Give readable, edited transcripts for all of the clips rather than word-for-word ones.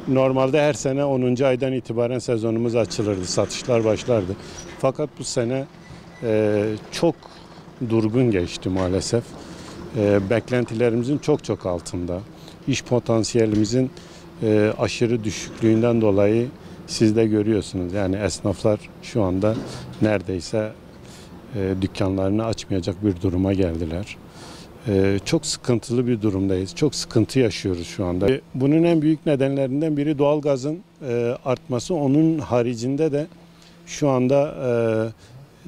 Normalde her sene 10. aydan itibaren sezonumuz açılırdı, satışlar başlardı. Fakat bu sene çok durgun geçti maalesef. Beklentilerimizin çok altında. İş potansiyelimizin aşırı düşüklüğünden dolayı siz de görüyorsunuz. Yani esnaflar şu anda neredeyse dükkanlarını açmayacak bir duruma geldiler. Çok sıkıntılı bir durumdayız. Çok sıkıntı yaşıyoruz şu anda. Bunun en büyük nedenlerinden biri doğalgazın artması. Onun haricinde de şu anda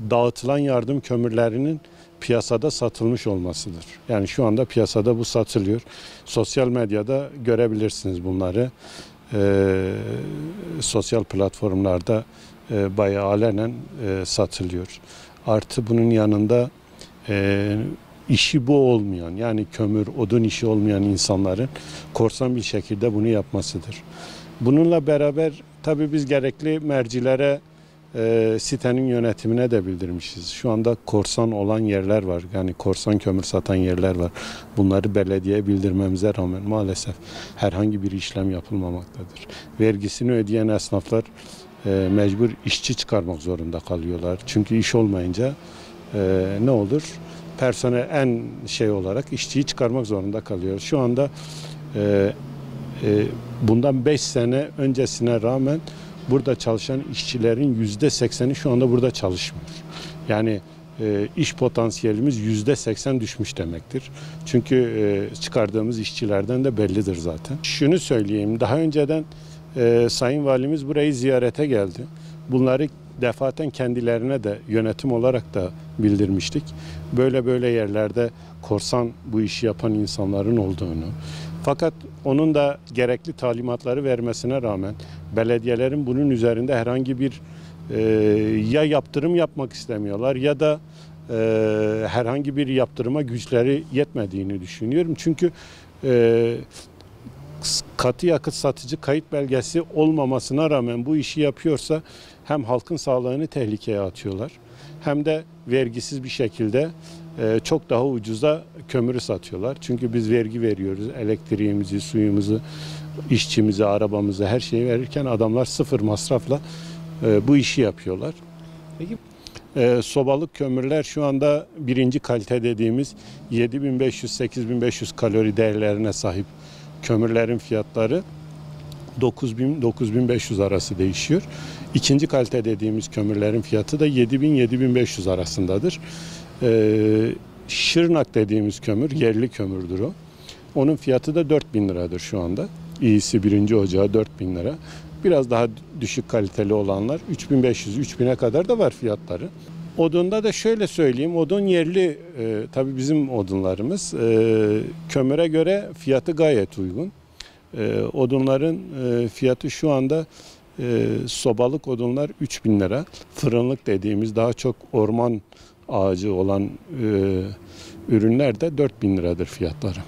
dağıtılan yardım kömürlerinin piyasada satılmış olmasıdır. Yani şu anda piyasada bu satılıyor. Sosyal medyada görebilirsiniz bunları. Sosyal platformlarda bayağı alenen satılıyor. Artı bunun yanında işi bu olmayan, yani kömür, odun işi olmayan insanların korsan bir şekilde bunu yapmasıdır. Bununla beraber tabii biz gerekli mercilere, sitenin yönetimine de bildirmişiz. Şu anda korsan olan yerler var. Yani korsan kömür satan yerler var. Bunları belediyeye bildirmemize rağmen maalesef herhangi bir işlem yapılmamaktadır. Vergisini ödeyen esnaflar mecbur işçi çıkarmak zorunda kalıyorlar. Çünkü iş olmayınca ne olur? Personel en olarak işçiyi çıkarmak zorunda kalıyor. Şu anda bundan 5 sene öncesine rağmen burada çalışan işçilerin %80'i şu anda burada çalışmıyor. Yani iş potansiyelimiz %80 düşmüş demektir. Çünkü çıkardığımız işçilerden de bellidir zaten. Şunu söyleyeyim, daha önceden Sayın Valimiz burayı ziyarete geldi. Bunları defaten kendilerine de yönetim olarak da bildirmiştik. Böyle yerlerde korsan bu işi yapan insanların olduğunu. Fakat onun da gerekli talimatları vermesine rağmen belediyelerin bunun üzerinde herhangi bir ya yaptırım yapmak istemiyorlar ya da herhangi bir yaptırıma güçleri yetmediğini düşünüyorum. Çünkü katı yakıt satıcı kayıt belgesi olmamasına rağmen bu işi yapıyorsa hem halkın sağlığını tehlikeye atıyorlar hem de vergisiz bir şekilde çok daha ucuza kömürü satıyorlar. Çünkü biz vergi veriyoruz. Elektriğimizi, suyumuzu, işçimizi, arabamızı, her şeyi verirken adamlar sıfır masrafla bu işi yapıyorlar. Peki sobalık kömürler şu anda birinci kalite dediğimiz 7500-8500 kalori değerlerine sahip kömürlerin fiyatları 9000-9500 arası değişiyor. İkinci kalite dediğimiz kömürlerin fiyatı da 7000-7500 arasındadır. Şırnak dediğimiz kömür, yerli kömürdür o. Onun fiyatı da 4000 liradır şu anda. İyisi birinci ocağı 4000 lira. Biraz daha düşük kaliteli olanlar 3500-3000'e kadar da var fiyatları. Odunda da şöyle söyleyeyim, odun yerli, tabii bizim odunlarımız kömüre göre fiyatı gayet uygun. Odunların fiyatı şu anda sobalık odunlar 3000 lira. Fırınlık dediğimiz daha çok orman ağacı olan ürünler de 4000 liradır fiyatları.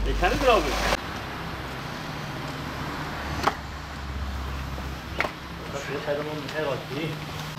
Yeterlidir abi. 那谁拍的我们拍到底。